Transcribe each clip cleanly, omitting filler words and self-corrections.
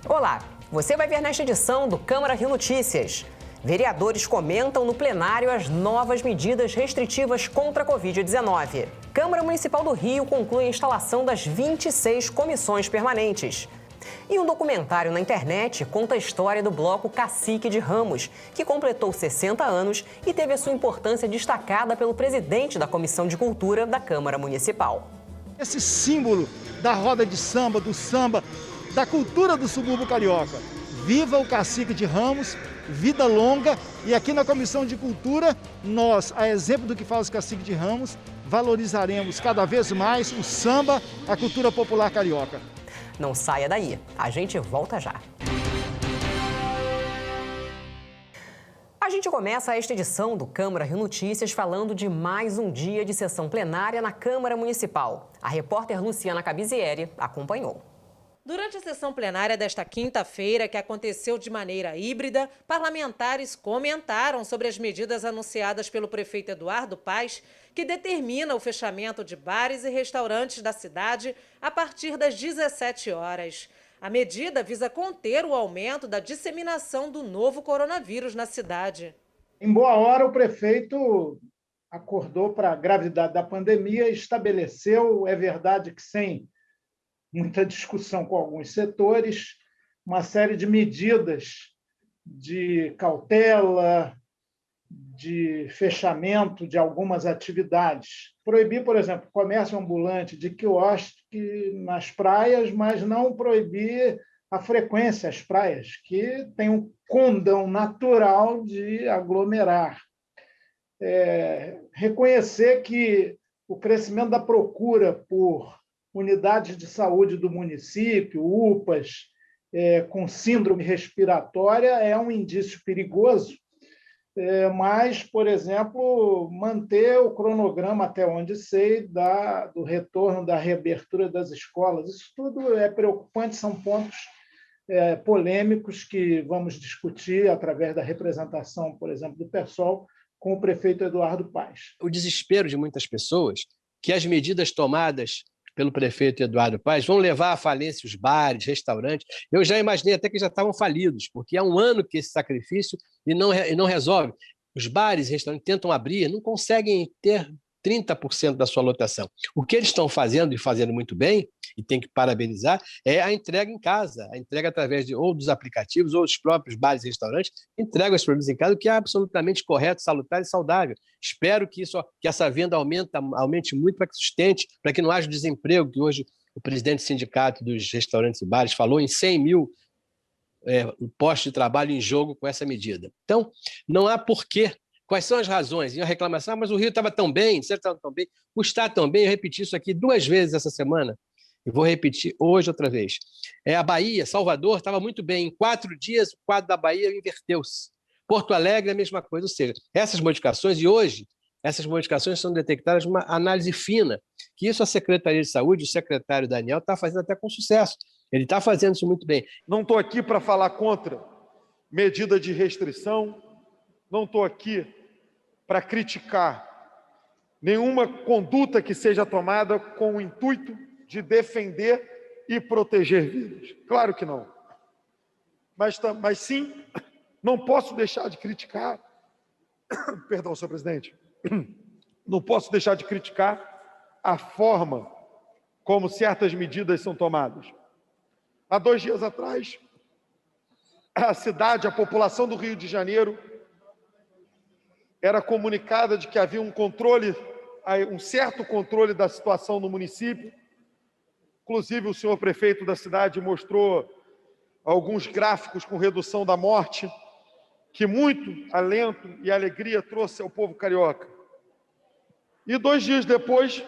Olá, você vai ver nesta edição do Câmara Rio Notícias. Vereadores comentam no plenário as novas medidas restritivas contra a Covid-19. Câmara Municipal do Rio conclui a instalação das 26 comissões permanentes. E um documentário na internet conta a história do bloco Cacique de Ramos, que completou 60 anos e teve a sua importância destacada pelo presidente da Comissão de Cultura da Câmara Municipal. Esse símbolo da roda de samba, do samba, da cultura do subúrbio carioca. Viva o Cacique de Ramos, vida longa. E aqui na Comissão de Cultura, nós, a exemplo do que faz o Cacique de Ramos, valorizaremos cada vez mais o samba, a cultura popular carioca. Não saia daí, a gente volta já. A gente começa esta edição do Câmara Rio Notícias falando de mais um dia de sessão plenária na Câmara Municipal. A repórter Luciana Cabizieri acompanhou. Durante a sessão plenária desta quinta-feira, que aconteceu de maneira híbrida, parlamentares comentaram sobre as medidas anunciadas pelo prefeito Eduardo Paes, que determina o fechamento de bares e restaurantes da cidade a partir das 17 horas. A medida visa conter o aumento da disseminação do novo coronavírus na cidade. Em boa hora, o prefeito acordou para a gravidade da pandemia e estabeleceu, é verdade que sem muita discussão com alguns setores, uma série de medidas de cautela, de fechamento de algumas atividades. Proibir, por exemplo, comércio ambulante de quiosque nas praias, mas não proibir a frequência às praias, que tem um condão natural de aglomerar. Reconhecer que o crescimento da procura por unidades de saúde do município, UPAs, com síndrome respiratória, é um indício perigoso, mas, por exemplo, manter o cronograma, até onde sei, do retorno da reabertura das escolas. Isso tudo é preocupante, são pontos polêmicos que vamos discutir através da representação, por exemplo, do PSOL, com o prefeito Eduardo Paes. O desespero de muitas pessoas que as medidas tomadas pelo prefeito Eduardo Paes vão levar à falência os bares, restaurantes. Eu já imaginei até que já estavam falidos, porque há um ano que esse sacrifício e não resolve. Os bares e restaurantes tentam abrir, não conseguem ter 30% da sua lotação. O que eles estão fazendo, e fazendo muito bem, e tem que parabenizar, é a entrega em casa, a entrega através ou dos aplicativos ou dos próprios bares e restaurantes, entregam os produtos em casa, o que é absolutamente correto, salutar e saudável. Espero que essa venda aumente muito para que sustente, para que não haja desemprego, que hoje o presidente do sindicato dos restaurantes e bares falou em 100 mil postos de trabalho em jogo com essa medida. Então, não há porquê. Quais são as razões? E a reclamação, mas o Rio estava tão bem, o Estado tão bem, o Estado tão bem. Eu repeti isso aqui 2 vezes essa semana, e vou repetir hoje outra vez. A Bahia, Salvador, estava muito bem. Em 4 dias, o quadro da Bahia inverteu-se. Porto Alegre, a mesma coisa. Ou seja, essas modificações, e hoje, essas modificações são detectadas numa análise fina, que isso a Secretaria de Saúde, o secretário Daniel, está fazendo até com sucesso. Ele está fazendo isso muito bem. Não estou aqui para falar contra medida de restrição, não estou aqui para criticar nenhuma conduta que seja tomada com o intuito de defender e proteger vidas. Claro que não. Mas sim, não posso deixar de criticar, perdão, senhor presidente, não posso deixar de criticar a forma como certas medidas são tomadas. Há 2 dias atrás, a população do Rio de Janeiro era comunicada de que havia um certo controle da situação no município. Inclusive, o senhor prefeito da cidade mostrou alguns gráficos com redução da morte, que muito alento e alegria trouxe ao povo carioca. E 2 dias depois,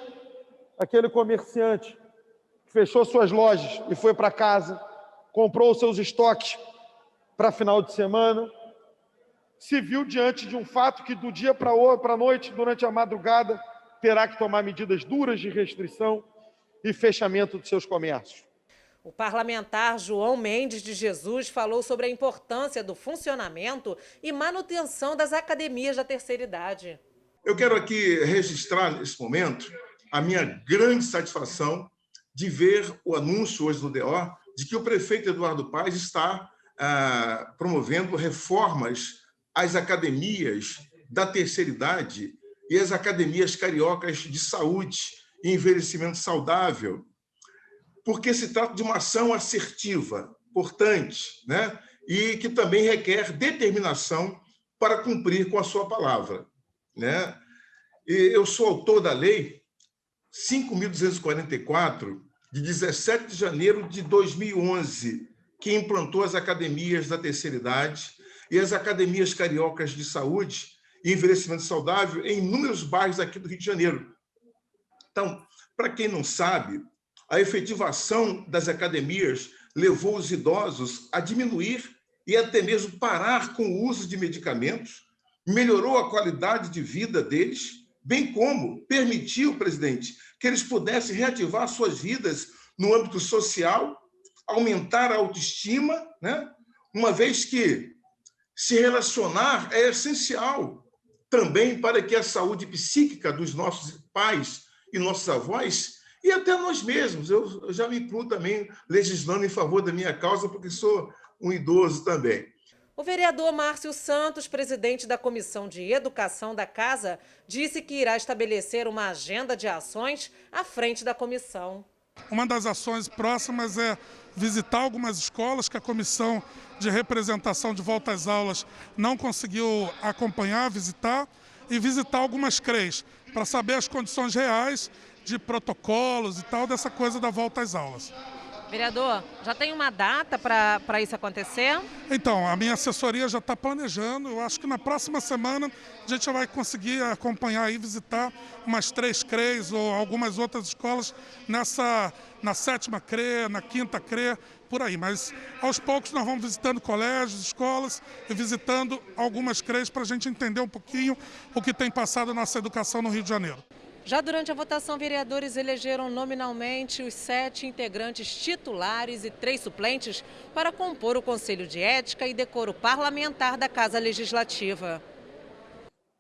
aquele comerciante que fechou suas lojas e foi para casa, comprou os seus estoques para final de semana, se viu diante de um fato que do dia para a noite, durante a madrugada, terá que tomar medidas duras de restrição e fechamento de seus comércios. O parlamentar João Mendes de Jesus falou sobre a importância do funcionamento e manutenção das academias da terceira idade. Eu quero aqui registrar, nesse momento, a minha grande satisfação de ver o anúncio hoje do DO de que o prefeito Eduardo Paes está promovendo reformas às academias da terceira idade e às academias cariocas de saúde e envelhecimento saudável, porque se trata de uma ação assertiva, importante, né? E que também requer determinação para cumprir com a sua palavra, né? E eu sou autor da Lei 5.244, de 17 de janeiro de 2011, que implantou as academias da terceira idade e as academias cariocas de saúde e envelhecimento saudável em inúmeros bairros aqui do Rio de Janeiro. Então, para quem não sabe, a efetivação das academias levou os idosos a diminuir e até mesmo parar com o uso de medicamentos, melhorou a qualidade de vida deles, bem como permitiu, presidente, que eles pudessem reativar suas vidas no âmbito social, aumentar a autoestima, né? Uma vez que se relacionar é essencial também para que a saúde psíquica dos nossos pais e nossos avós, e até nós mesmos, eu já me incluo também legislando em favor da minha causa, porque sou um idoso também. O vereador Márcio Santos, presidente da Comissão de Educação da Casa, disse que irá estabelecer uma agenda de ações à frente da comissão. Uma das ações próximas é visitar algumas escolas que a Comissão de Representação de Volta às Aulas não conseguiu acompanhar, visitar, e visitar algumas CREs, para saber as condições reais de protocolos e tal, dessa coisa da volta às aulas. Vereador, já tem uma data para isso acontecer? Então, a minha assessoria já está planejando. Eu acho que na próxima semana a gente vai conseguir acompanhar e visitar umas 3 CREs ou algumas outras escolas na 7ª CRE, na 5ª CRE, por aí. Mas aos poucos nós vamos visitando colégios, escolas e visitando algumas CREs para a gente entender um pouquinho o que tem passado na nossa educação no Rio de Janeiro. Já durante a votação, vereadores elegeram nominalmente os 7 integrantes titulares e 3 suplentes para compor o Conselho de Ética e Decoro Parlamentar da Casa Legislativa.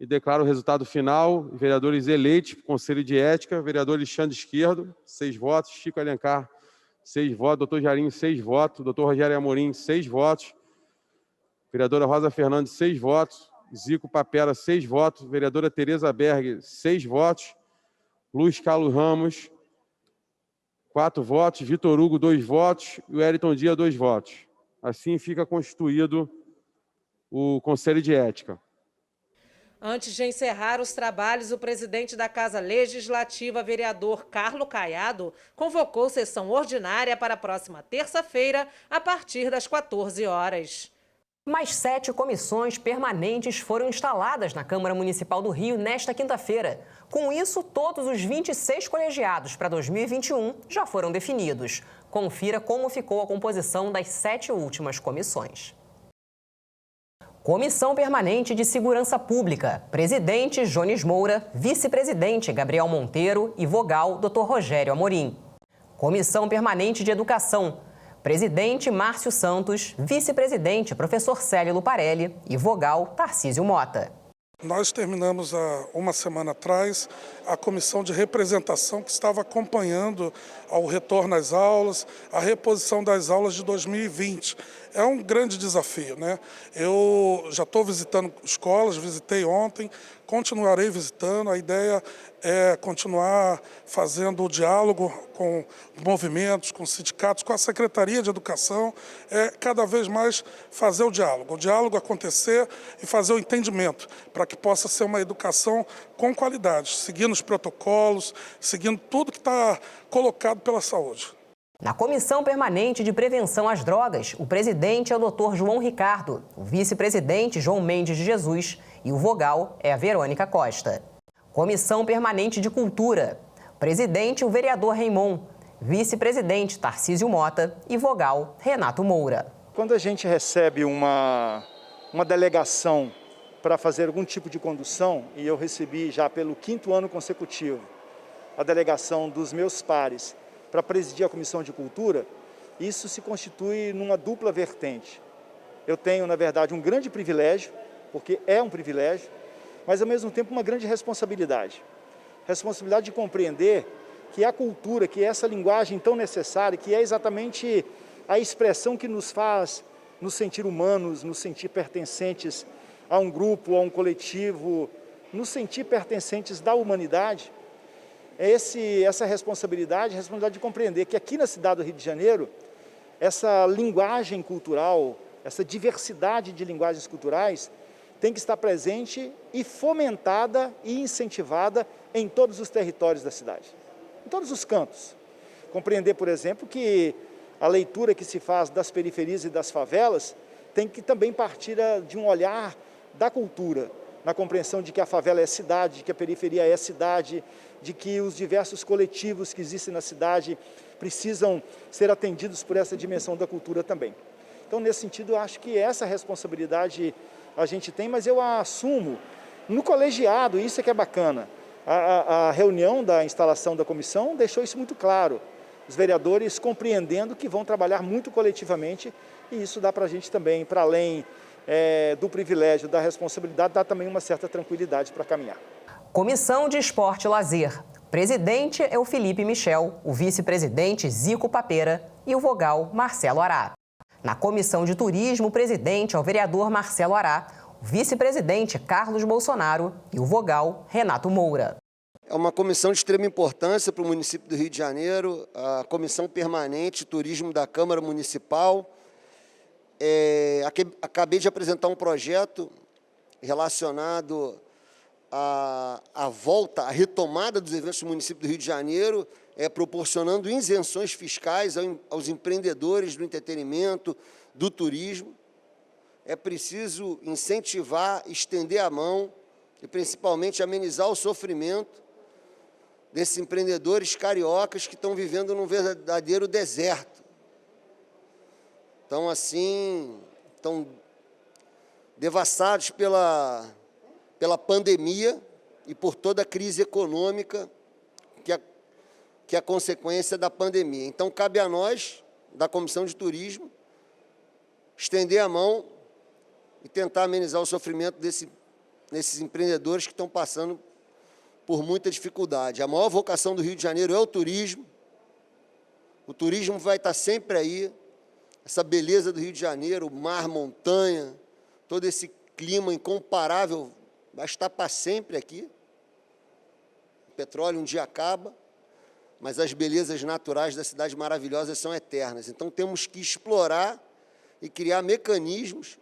E declaro o resultado final: vereadores eleitos para o Conselho de Ética: vereador Alexandre Esquerdo, 6 votos, Chico Alencar, 6 votos, doutor Jarinho, 6 votos, doutor Rogério Amorim, 6 votos, vereadora Rosa Fernandes, 6 votos, Zico Papera, 6 votos, vereadora Tereza Berg, 6 votos, Luiz Carlos Ramos, 4 votos, Vitor Hugo, 2 votos e o Wellington Dias, 2 votos. Assim fica constituído o Conselho de Ética. Antes de encerrar os trabalhos, o presidente da Casa Legislativa, vereador Carlos Caiado, convocou sessão ordinária para a próxima terça-feira, a partir das 14 horas. Mais 7 comissões permanentes foram instaladas na Câmara Municipal do Rio nesta quinta-feira. Com isso, todos os 26 colegiados para 2021 já foram definidos. Confira como ficou a composição das 7 últimas comissões. Comissão Permanente de Segurança Pública. Presidente Jones Moura, vice-presidente Gabriel Monteiro e vogal Dr. Rogério Amorim. Comissão Permanente de Educação. Presidente Márcio Santos, vice-presidente professor Célio Luparelli e vogal Tarcísio Mota. Nós terminamos há uma semana atrás a comissão de representação que estava acompanhando ao retorno às aulas, a reposição das aulas de 2020. É um grande desafio, né? Eu já estou visitando escolas, visitei ontem, continuarei visitando. A ideia é continuar fazendo o diálogo com movimentos, com sindicatos, com a Secretaria de Educação, cada vez mais fazer o diálogo acontecer e fazer o entendimento, para que possa ser uma educação com qualidade, seguindo os protocolos, seguindo tudo que está colocado pela saúde. Na Comissão Permanente de Prevenção às Drogas, o presidente é o Dr. João Ricardo, o vice-presidente João Mendes de Jesus e o vogal é a Verônica Costa. Comissão Permanente de Cultura, presidente o vereador Raimon, vice-presidente Tarcísio Mota e vogal Renato Moura. Quando a gente recebe uma delegação para fazer algum tipo de condução, e eu recebi já pelo 5º ano consecutivo a delegação dos meus pares para presidir a Comissão de Cultura, isso se constitui numa dupla vertente. Eu tenho, na verdade, um grande privilégio, porque é um privilégio, mas ao mesmo tempo uma grande responsabilidade. Responsabilidade de compreender que a cultura, que é essa linguagem tão necessária, que é exatamente a expressão que nos faz nos sentir humanos, nos sentir pertencentes a um grupo, a um coletivo, nos sentir pertencentes da humanidade, é essa responsabilidade, a responsabilidade de compreender que aqui na cidade do Rio de Janeiro, essa linguagem cultural, essa diversidade de linguagens culturais tem que estar presente e fomentada e incentivada em todos os territórios da cidade, em todos os cantos. Compreender, por exemplo, que a leitura que se faz das periferias e das favelas tem que também partir de um olhar da cultura, na compreensão de que a favela é cidade, de que a periferia é cidade, de que os diversos coletivos que existem na cidade precisam ser atendidos por essa dimensão da cultura também. Então, nesse sentido, eu acho que essa responsabilidade a gente tem, mas eu a assumo no colegiado, isso é que é bacana. A reunião da instalação da comissão deixou isso muito claro. Os vereadores compreendendo que vão trabalhar muito coletivamente e isso dá para a gente também, para além do privilégio, da responsabilidade, dá também uma certa tranquilidade para caminhar. Comissão de Esporte e Lazer. Presidente é o Felipe Michel, o vice-presidente Zico Papeira e o vogal Marcelo Ará. Na Comissão de Turismo, o presidente é o vereador Marcelo Ará, o vice-presidente Carlos Bolsonaro e o vogal Renato Moura. É uma comissão de extrema importância para o município do Rio de Janeiro, a Comissão Permanente de Turismo da Câmara Municipal. Acabei de apresentar um projeto relacionado à volta, à retomada dos eventos do município do Rio de Janeiro, proporcionando isenções fiscais aos empreendedores do entretenimento, do turismo. É preciso incentivar, estender a mão e, principalmente, amenizar o sofrimento desses empreendedores cariocas que estão vivendo num verdadeiro deserto. Estão, assim, devastados pela pandemia e por toda a crise econômica que é a consequência da pandemia. Então, cabe a nós, da Comissão de Turismo, estender a mão e tentar amenizar o sofrimento desses empreendedores que estão passando por muita dificuldade. A maior vocação do Rio de Janeiro é o turismo. O turismo vai estar sempre aí. Essa beleza do Rio de Janeiro, o mar, montanha, todo esse clima incomparável vai estar para sempre aqui. O petróleo um dia acaba, mas as belezas naturais da cidade maravilhosa são eternas. Então temos que explorar e criar mecanismos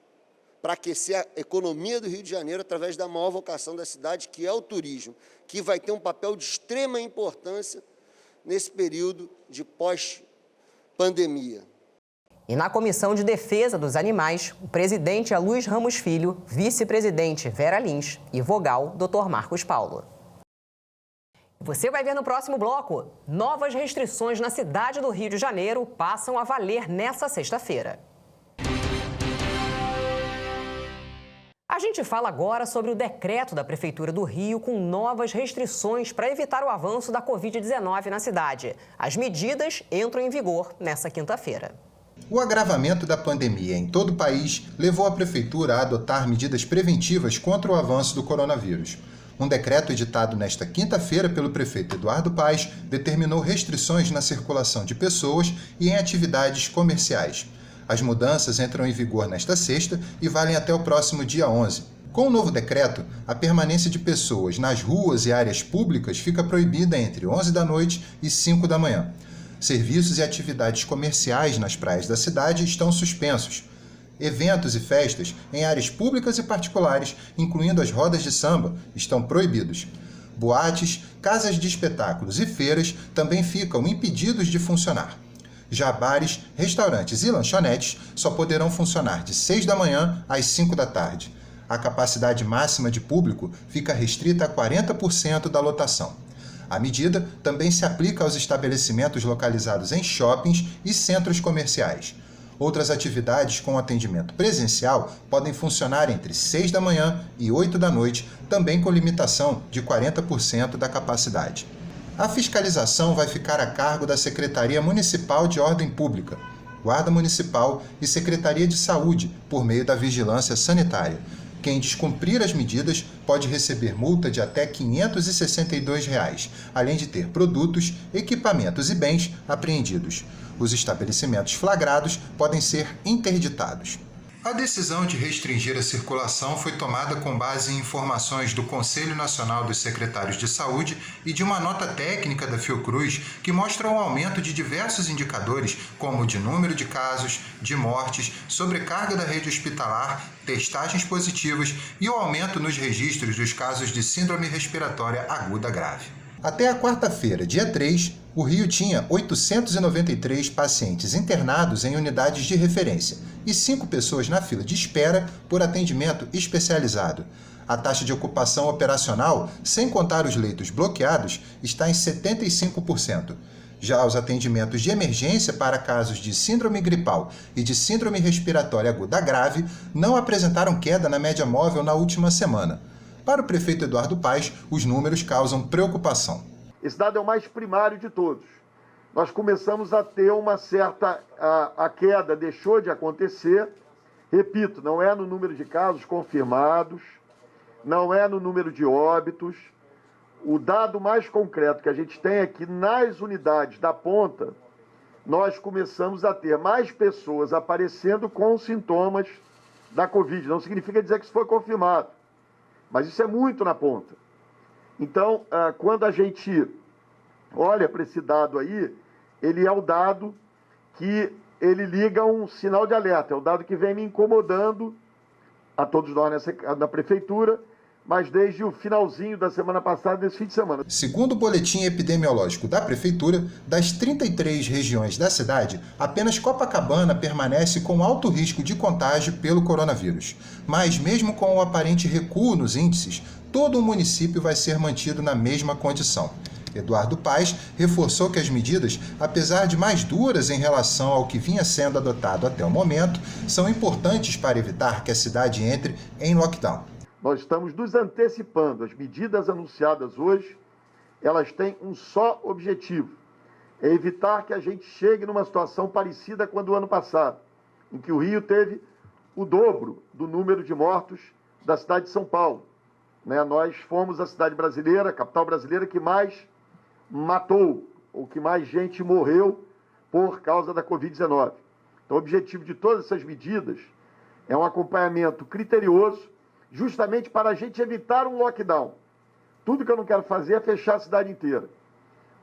para aquecer a economia do Rio de Janeiro através da maior vocação da cidade, que é o turismo, que vai ter um papel de extrema importância nesse período de pós-pandemia. E na Comissão de Defesa dos Animais, o presidente é Luiz Ramos Filho, vice-presidente Vera Lins e vogal Dr. Marcos Paulo. Você vai ver no próximo bloco. Novas restrições na cidade do Rio de Janeiro passam a valer nesta sexta-feira. A gente fala agora sobre o decreto da Prefeitura do Rio com novas restrições para evitar o avanço da Covid-19 na cidade. As medidas entram em vigor nesta quinta-feira. O agravamento da pandemia em todo o país levou a Prefeitura a adotar medidas preventivas contra o avanço do coronavírus. Um decreto editado nesta quinta-feira pelo prefeito Eduardo Paes determinou restrições na circulação de pessoas e em atividades comerciais. As mudanças entram em vigor nesta sexta e valem até o próximo dia 11. Com o novo decreto, a permanência de pessoas nas ruas e áreas públicas fica proibida entre 11 da noite e 5 da manhã. Serviços e atividades comerciais nas praias da cidade estão suspensos. Eventos e festas em áreas públicas e particulares, incluindo as rodas de samba, estão proibidos. Boates, casas de espetáculos e feiras também ficam impedidos de funcionar. Já bares, restaurantes e lanchonetes só poderão funcionar de 6 da manhã às 5 da tarde. A capacidade máxima de público fica restrita a 40% da lotação. A medida também se aplica aos estabelecimentos localizados em shoppings e centros comerciais. Outras atividades com atendimento presencial podem funcionar entre 6 da manhã e 8 da noite, também com limitação de 40% da capacidade. A fiscalização vai ficar a cargo da Secretaria Municipal de Ordem Pública, Guarda Municipal e Secretaria de Saúde, por meio da Vigilância Sanitária. Quem descumprir as medidas pode receber multa de até R$ 562, além de ter produtos, equipamentos e bens apreendidos. Os estabelecimentos flagrados podem ser interditados. A decisão de restringir a circulação foi tomada com base em informações do Conselho Nacional dos Secretários de Saúde e de uma nota técnica da Fiocruz que mostra um aumento de diversos indicadores, como o de número de casos, de mortes, sobrecarga da rede hospitalar, testagens positivas e o aumento nos registros dos casos de síndrome respiratória aguda grave. Até a quarta-feira, dia 3, o Rio tinha 893 pacientes internados em unidades de referência e 5 pessoas na fila de espera por atendimento especializado. A taxa de ocupação operacional, sem contar os leitos bloqueados, está em 75%. Já os atendimentos de emergência para casos de síndrome gripal e de síndrome respiratória aguda grave não apresentaram queda na média móvel na última semana. Para o prefeito Eduardo Paes, os números causam preocupação. Esse dado é o mais primário de todos. Nós começamos a ter uma certa... A queda deixou de acontecer. Repito, não é no número de casos confirmados, não é no número de óbitos. O dado mais concreto que a gente tem é que nas unidades da ponta, nós começamos a ter mais pessoas aparecendo com sintomas da Covid. Não significa dizer que isso foi confirmado, mas isso é muito na ponta. Então, quando a gente olha para esse dado aí, ele é o dado que ele liga um sinal de alerta, é o dado que vem me incomodando a todos nós na prefeitura, mas desde o finalzinho da semana passada, desse fim de semana. Segundo o boletim epidemiológico da Prefeitura, das 33 regiões da cidade, apenas Copacabana permanece com alto risco de contágio pelo coronavírus. Mas mesmo com o aparente recuo nos índices, todo o município vai ser mantido na mesma condição. Eduardo Paes reforçou que as medidas, apesar de mais duras em relação ao que vinha sendo adotado até o momento, são importantes para evitar que a cidade entre em lockdown. Nós estamos nos antecipando. As medidas anunciadas hoje, elas têm um só objetivo: é evitar que a gente chegue numa situação parecida com a do ano passado, em que o Rio teve o dobro do número de mortos da cidade de São Paulo. Nós fomos a cidade brasileira, a capital brasileira, que mais matou, ou que mais gente morreu por causa da Covid-19. Então, o objetivo de todas essas medidas é um acompanhamento criterioso, justamente para a gente evitar um lockdown. Tudo que eu não quero fazer é fechar a cidade inteira.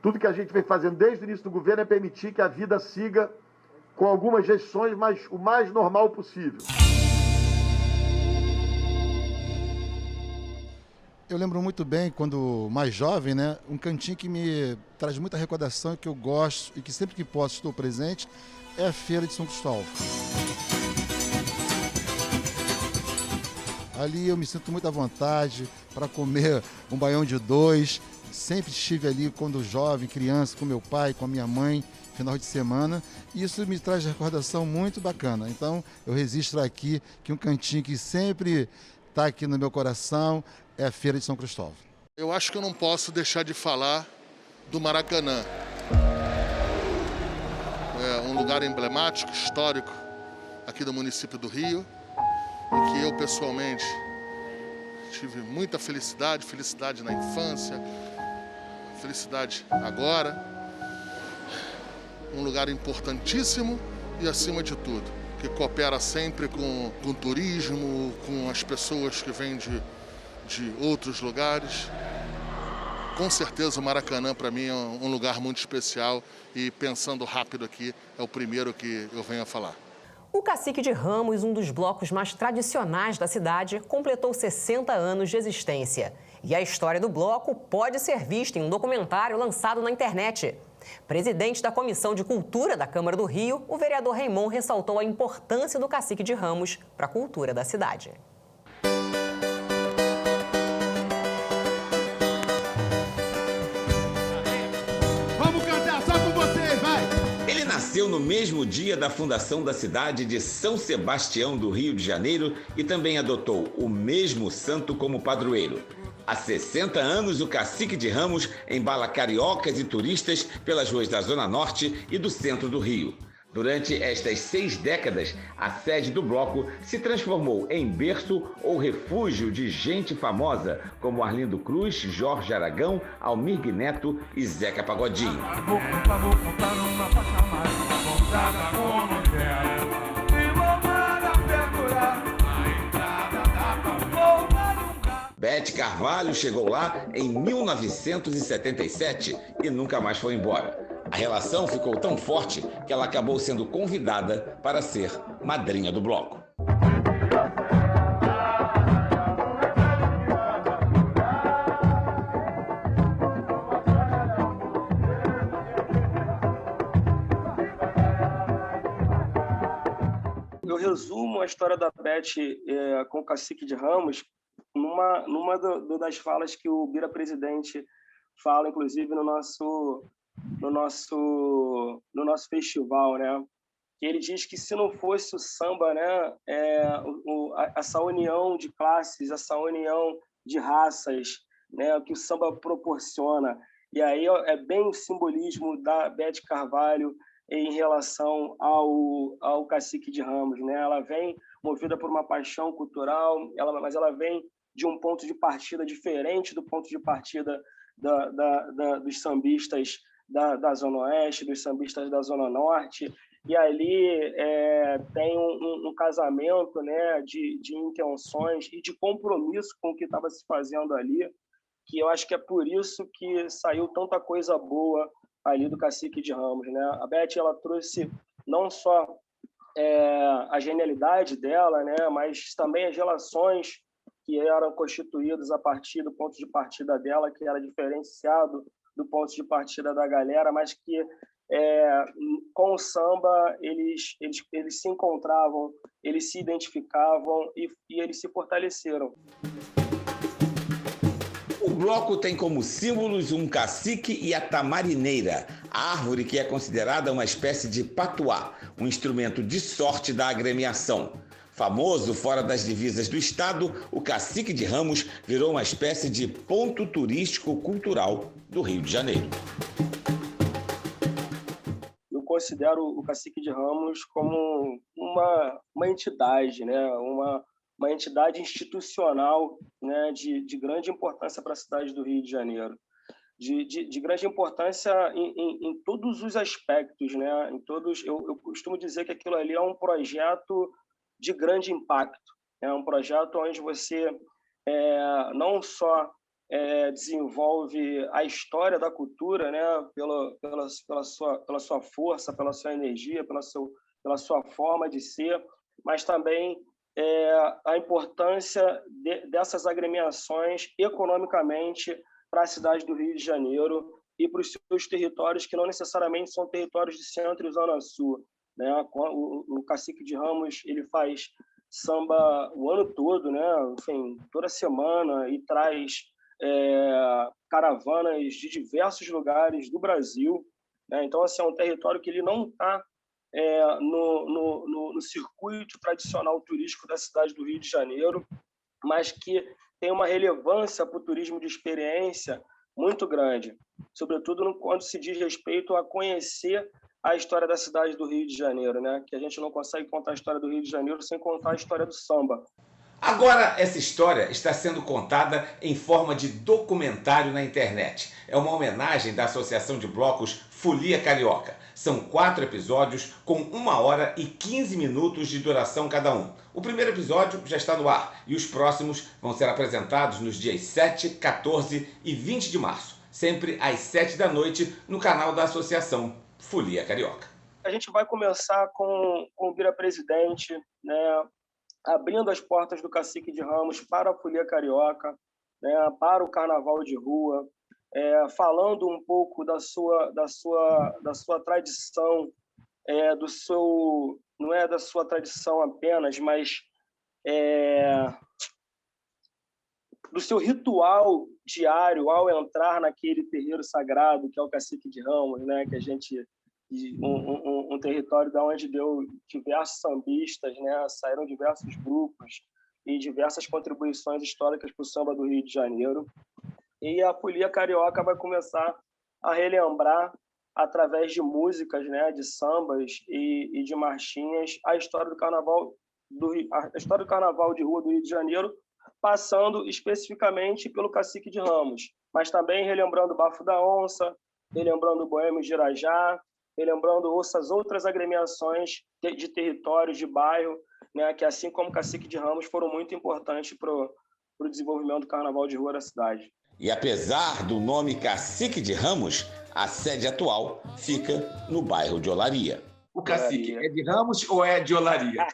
Tudo que a gente vem fazendo desde o início do governo é permitir que a vida siga com algumas restrições, mas o mais normal possível. Eu lembro muito bem, quando mais jovem, um cantinho que me traz muita recordação, que eu gosto e que sempre que posso estou presente, é a Feira de São Cristóvão. Ali eu me sinto muito à vontade para comer um baião de 2. Sempre estive ali quando jovem, criança, com meu pai, com a minha mãe, final de semana. E isso me traz recordação muito bacana. Então eu registro aqui que um cantinho que sempre está aqui no meu coração é a Feira de São Cristóvão. Eu acho que eu não posso deixar de falar do Maracanã. É um lugar emblemático, histórico, aqui do município do Rio, em que eu pessoalmente tive muita felicidade na infância, felicidade agora. Um lugar importantíssimo e, acima de tudo, que coopera sempre com o turismo, com as pessoas que vêm de outros lugares. Com certeza o Maracanã, para mim, é um lugar muito especial e, pensando rápido aqui, é o primeiro que eu venho a falar. O Cacique de Ramos, um dos blocos mais tradicionais da cidade, completou 60 anos de existência. E a história do bloco pode ser vista em um documentário lançado na internet. Presidente da Comissão de Cultura da Câmara do Rio, o vereador Raimon ressaltou a importância do Cacique de Ramos para a cultura da cidade. Vamos cantar só com vocês, vai! Ele nasceu no mesmo dia da fundação da cidade de São Sebastião do Rio de Janeiro e também adotou o mesmo santo como padroeiro. Há 60 anos, o Cacique de Ramos embala cariocas e turistas pelas ruas da Zona Norte e do centro do Rio. Durante estas 6 décadas, a sede do bloco se transformou em berço ou refúgio de gente famosa, como Arlindo Cruz, Jorge Aragão, Almir Neto e Zeca Pagodinho. usada como Nutella. E vou mandar perdurar a entrada da favela. Beth Carvalho chegou lá em 1977 e nunca mais foi embora. A relação ficou tão forte que ela acabou sendo convidada para ser madrinha do bloco. Eu resumo a história da Beth com o Cacique de Ramos numa das falas que o Bira Presidente fala, inclusive, no nosso festival, né? Que ele diz que se não fosse o samba, né, essa união de classes, essa união de raças, né, que o samba proporciona. E aí é bem o simbolismo da Beth Carvalho em relação ao Cacique de Ramos, né? Ela vem movida por uma paixão cultural, mas ela vem de um ponto de partida diferente do ponto de partida dos sambistas da Zona Oeste, dos sambistas da Zona Norte, e ali tem um casamento, né, de intenções e de compromisso com o que estava se fazendo ali, que eu acho que é por isso que saiu tanta coisa boa ali do Cacique de Ramos, né? A Beth, ela trouxe não só a genialidade dela, né, mas também as relações que eram constituídas a partir do ponto de partida dela, que era diferenciado do ponto de partida da galera, mas que com o samba eles se encontravam, eles se identificavam e eles se fortaleceram. O bloco tem como símbolos um cacique e a tamarineira, a árvore que é considerada uma espécie de patuá, um instrumento de sorte da agremiação. Famoso fora das divisas do estado, o Cacique de Ramos virou uma espécie de ponto turístico-cultural do Rio de Janeiro. Eu considero o Cacique de Ramos como uma entidade, né? Uma entidade institucional, né? de grande importância para a cidade do Rio de Janeiro. De grande importância em todos os aspectos, né? Eu costumo dizer que aquilo ali é um projeto de grande impacto. É um projeto onde você não só desenvolve a história da cultura, né, pela sua força, pela sua energia, pela sua forma de ser, mas também a importância dessas agremiações economicamente para a cidade do Rio de Janeiro e para os seus territórios que não necessariamente são territórios de centro e zona sul. Né? O Cacique de Ramos ele faz samba o ano todo, né? Enfim, toda semana, e traz caravanas de diversos lugares do Brasil. Né? Então, assim, é um território que ele não está no circuito tradicional turístico da cidade do Rio de Janeiro, mas que tem uma relevância para o turismo de experiência muito grande, sobretudo quando se diz respeito a conhecer a história da cidade do Rio de Janeiro, né? Que a gente não consegue contar a história do Rio de Janeiro sem contar a história do samba. Agora, essa história está sendo contada em forma de documentário na internet. É uma homenagem da Associação de Blocos Folia Carioca. São 4 episódios com 1 hora e 15 minutos de duração cada um. O primeiro episódio já está no ar e os próximos vão ser apresentados nos dias 7, 14 e 20 de março, sempre às 7 da noite, no canal da Associação Folia Carioca. A gente vai começar com o Bira Presidente, né, abrindo as portas do Cacique de Ramos para a Folia Carioca, né, para o Carnaval de Rua, falando um pouco da sua tradição, não é da sua tradição apenas, mas do seu ritual diário ao entrar naquele terreiro sagrado que é o Cacique de Ramos, né, que a gente um território da onde deu diversos sambistas, né, saíram diversos grupos e diversas contribuições históricas para o samba do Rio de Janeiro. E a Folia Carioca vai começar a relembrar, através de músicas, né, de sambas e de marchinhas, a história do Carnaval de Rua do Rio de Janeiro, passando especificamente pelo Cacique de Ramos, mas também relembrando o Bafo da Onça, relembrando o Boêmio de Irajá, relembrando essas outras agremiações de territórios, de bairro, né, que assim como o Cacique de Ramos foram muito importantes para o desenvolvimento do carnaval de rua da cidade. E apesar do nome Cacique de Ramos, a sede atual fica no bairro de Olaria. O cacique é de Ramos ou é de Olaria?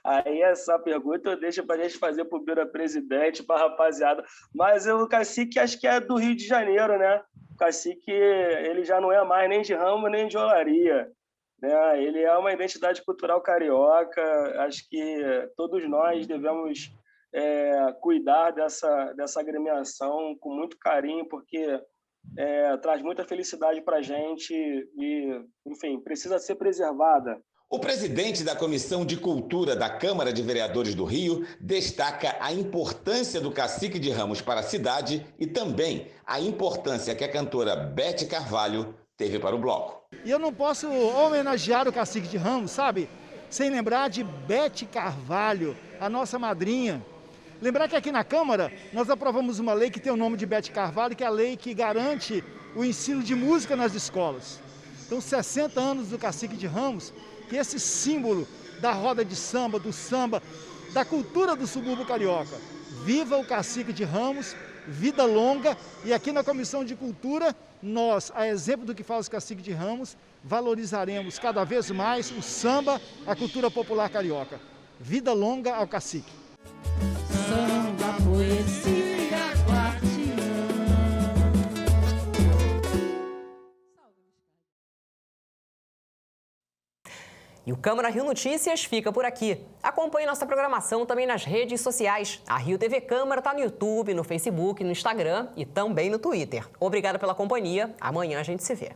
Aí essa pergunta eu deixo para a gente fazer para o Bira Presidente, para a rapaziada. Mas o cacique acho que é do Rio de Janeiro, né? O cacique ele já não é mais nem de Ramos nem de Olaria, né? Ele é uma identidade cultural carioca. Acho que todos nós devemos cuidar dessa agremiação com muito carinho, porque traz muita felicidade para a gente e, enfim, precisa ser preservada. O presidente da Comissão de Cultura da Câmara de Vereadores do Rio destaca a importância do Cacique de Ramos para a cidade e também a importância que a cantora Beth Carvalho teve para o bloco. E eu não posso homenagear o Cacique de Ramos, sabe? Sem lembrar de Beth Carvalho, a nossa madrinha. Lembrar que aqui na Câmara nós aprovamos uma lei que tem o nome de Beth Carvalho, que é a lei que garante o ensino de música nas escolas. Então, 60 anos do Cacique de Ramos, que é esse símbolo da roda de samba, do samba, da cultura do subúrbio carioca. Viva o Cacique de Ramos, vida longa, e aqui na Comissão de Cultura, nós, a exemplo do que faz o Cacique de Ramos, valorizaremos cada vez mais o samba, a cultura popular carioca. Vida longa ao Cacique. Samba, poesia, E o Câmara Rio Notícias fica por aqui. Acompanhe nossa programação também nas redes sociais. A Rio TV Câmara está no YouTube, no Facebook, no Instagram e também no Twitter. Obrigada pela companhia. Amanhã a gente se vê.